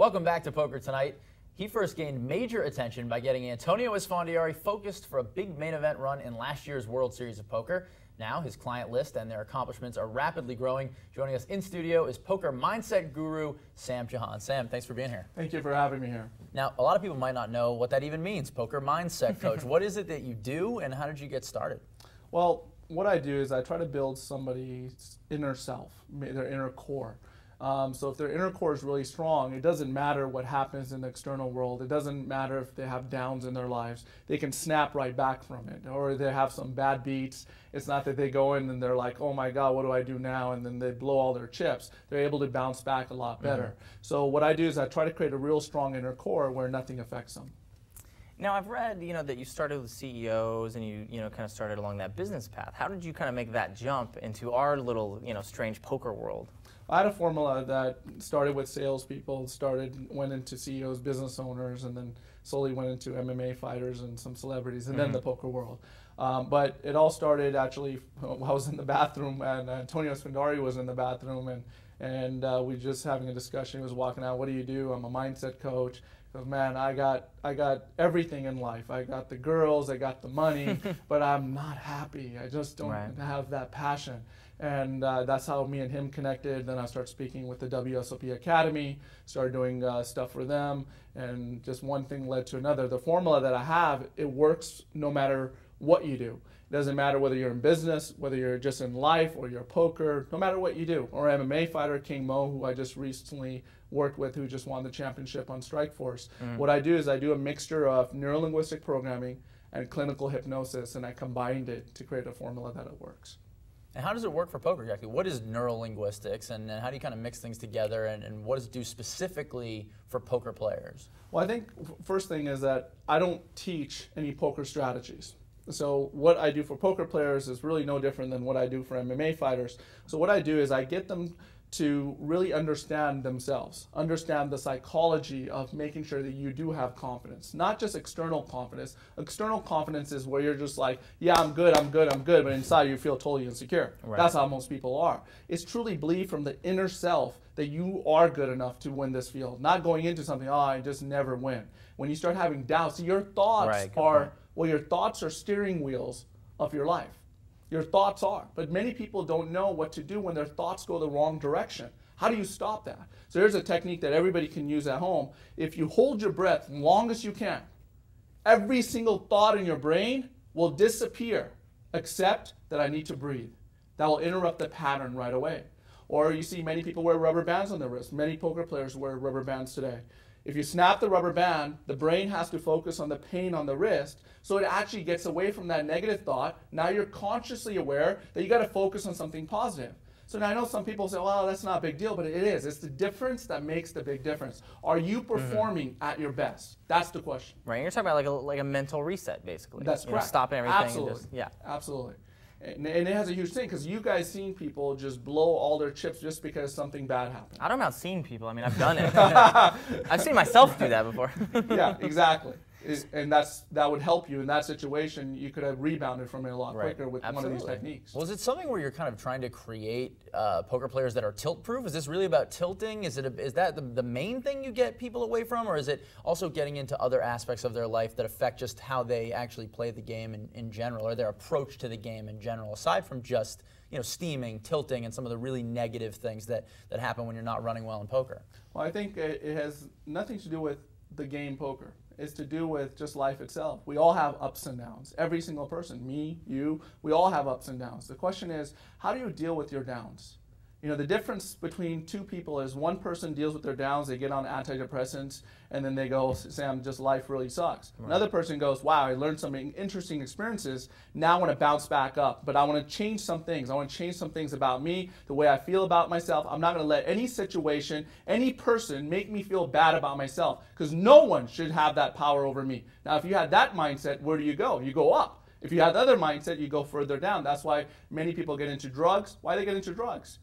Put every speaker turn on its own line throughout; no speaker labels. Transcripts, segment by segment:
Welcome back to Poker Tonight. He first gained major attention by getting Antonio Esfandiari focused for a big main event run in last year's World Series of Poker. Now his client list and their accomplishments are rapidly growing. Joining us in studio is poker mindset guru Sam Chauhan. Sam, thanks for being here.
Thank you for having me here.
Now, a lot of people might not know what that even means, poker mindset coach. What is it that you do and how did you get started?
Well, what I do is I try to build somebody's inner self, their inner core. So if their inner core is really strong, it doesn't matter what happens in the external world. It doesn't matter if they have downs in their lives. They can snap right back from it. Or they have some bad beats. It's not that they go in and they're like, oh my God, what do I do now? And then they blow all their chips. They're able to bounce back a lot better. So what I do is I try to create a real strong inner core where nothing affects them.
Now, I've read, that you started with CEOs and you kind of started along that business path. How did you kind of make that jump into our little, strange poker world?
I had a formula that started with salespeople, went into CEOs, business owners, and then slowly went into MMA fighters and some celebrities, and then the poker world. But it all started actually when I was in the bathroom, and Antonio Esfandiari was in the bathroom, and we were just having a discussion. He was walking out. What do you do? I'm a mindset coach. He goes, man, I got everything in life. I got the girls, I got the money, but I'm not happy. I just don't have that passion. And that's how me and him connected. Then I started speaking with the WSOP Academy, started doing stuff for them, and just one thing led to another. The formula that I have, it works no matter what you do. It doesn't matter whether you're in business, whether you're just in life, or you're poker, no matter what you do. Or MMA fighter, King Mo, who I just recently worked with, who just won the championship on Strikeforce. What I do is I do a mixture of neurolinguistic programming and clinical hypnosis, and I combined it to create a formula that it works.
And how does it work for poker exactly? What is neurolinguistics, and how do you kind of mix things together, and what does it do specifically for poker players? Well,
I think first thing is that I don't teach any poker strategies. So what I do for poker players is really no different than what I do for MMA fighters. So what I do is I get them to really understand themselves, understand the psychology of making sure that you do have confidence, not just external confidence. External confidence is where you're just like, yeah, I'm good, but inside you feel totally insecure. That's how most people are. It's truly believe from the inner self that you are good enough to win this field, not going into something, oh, I just never win. When you start having doubts, your thoughts your thoughts are steering wheels of your life. Your thoughts are. But many people don't know what to do when their thoughts go the wrong direction. How do you stop that? So here's a technique that everybody can use at home. If you hold your breath as long as you can, every single thought in your brain will disappear, except that I need to breathe. That will interrupt the pattern right away. Or you see many people wear rubber bands on their wrist. Many poker players wear rubber bands today. If you snap the rubber band, the brain has to focus on the pain on the wrist, so it actually gets away from that negative thought. Now you're consciously aware that you got to focus on something positive. So now I know some people say, well, that's not a big deal, but it is. It's the difference that makes the big difference. Are you performing at your best? That's the question.
Right, you're talking about like a mental reset, basically.
That's correct.
Stopping everything.
Absolutely.
And just,
Absolutely. And it has a huge thing, because you guys seen people just blow all their chips just because something bad happened.
I don't know about seeing people. I mean, I've done it. I've seen myself do that before.
Yeah, exactly. And that would help you in that situation. You could have rebounded from it a lot quicker with one of these techniques.
Well, is it something where you're kind of trying to create poker players that are tilt-proof? Is this really about tilting? Is that the main thing you get people away from, or is it also getting into other aspects of their life that affect just how they actually play the game in general, or their approach to the game in general, aside from just steaming, tilting, and some of the really negative things that happen when you're not running well in poker?
Well, I think it has nothing to do with the game poker. It's to do with just life itself. We all have ups and downs. Every single person, me, you, we all have ups and downs. The question is, how do you deal with your downs? The difference between two people is one person deals with their downs, they get on antidepressants, and then they go, Sam, just life really sucks. Another person goes, wow, I learned some interesting experiences, now I want to bounce back up, but I want to change some things. I want to change some things about me, the way I feel about myself. I'm not going to let any situation, any person make me feel bad about myself, because no one should have that power over me. Now, if you had that mindset, where do you go? You go up. If you have the other mindset, you go further down. That's why many people get into drugs. Why do they get into drugs?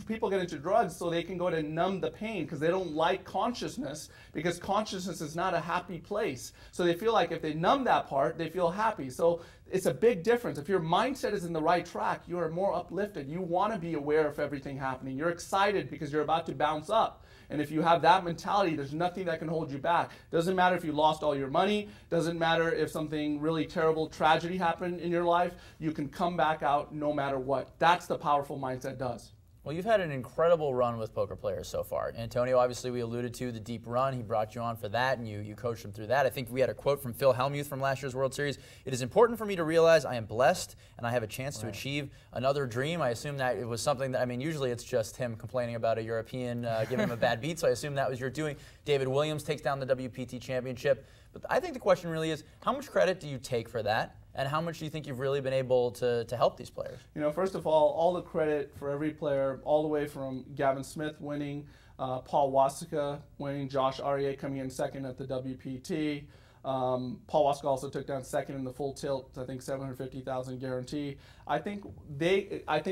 People get into drugs so they can go to numb the pain, because they don't like consciousness, because consciousness is not a happy place. So they feel like if they numb that part, they feel happy. So it's a big difference. If your mindset is in the right track, you are more uplifted. You want to be aware of everything happening. You're excited because you're about to bounce up. And if you have that mentality, there's nothing that can hold you back. Doesn't matter if you lost all your money, doesn't matter if something really terrible, tragedy happened in your life, you can come back out no matter what. That's the powerful mindset does.
Well, you've had an incredible run with poker players so far. Antonio, obviously, we alluded to the deep run. He brought you on for that, and you coached him through that. I think we had a quote from Phil Hellmuth from last year's World Series. It is important for me to realize I am blessed, and I have a chance to achieve another dream. I assume that it was something that, I mean, usually it's just him complaining about a European giving him a bad beat, so I assume that was your doing. David Williams takes down the WPT championship. But I think the question really is, how much credit do you take for that? And how much do you think you've really been able to help these players?
You know, first of all the credit for every player, all the way from Gavin Smith winning, Paul Wasika winning, Josh Aryeh coming in second at the WPT. Paul Wasika also took down second in the full tilt, I think 750,000 guarantee. I think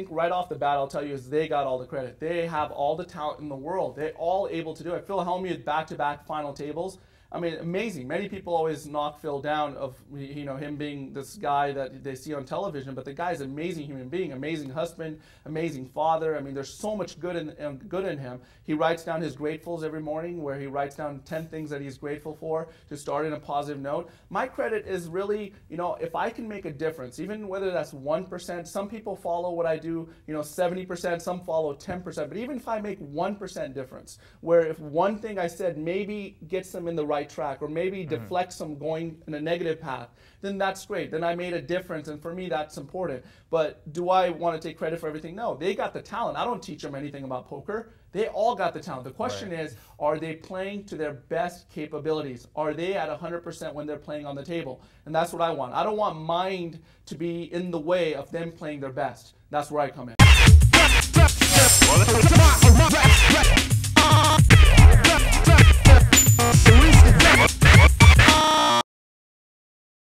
right off the bat, I'll tell you, is they got all the credit. They have all the talent in the world. They're all able to do it. Phil Hellmuth back-to-back final tables. I mean, amazing. Many people always knock Phil down of, you know, him being this guy that they see on television, but the guy's an amazing human being, amazing husband, amazing father. I mean, there's so much good in him. He writes down his gratefuls every morning, where he writes down 10 things that he's grateful for to start in a positive note. My credit is really, you know, if I can make a difference, even whether that's 1%, some people follow what I do, you know, 70%, some follow 10%, but even if I make 1% difference, where if one thing I said maybe gets them in the right track, or maybe deflects them going in a negative path, then that's great. Then I made a difference, and for me, that's important. But do I want to take credit for everything? No, they got the talent. I don't teach them anything about poker. They all got the talent. The question is, are they playing to their best capabilities? Are they at 100% when they're playing on the table? And that's what I want. I don't want mind to be in the way of them playing their best. That's where I come in.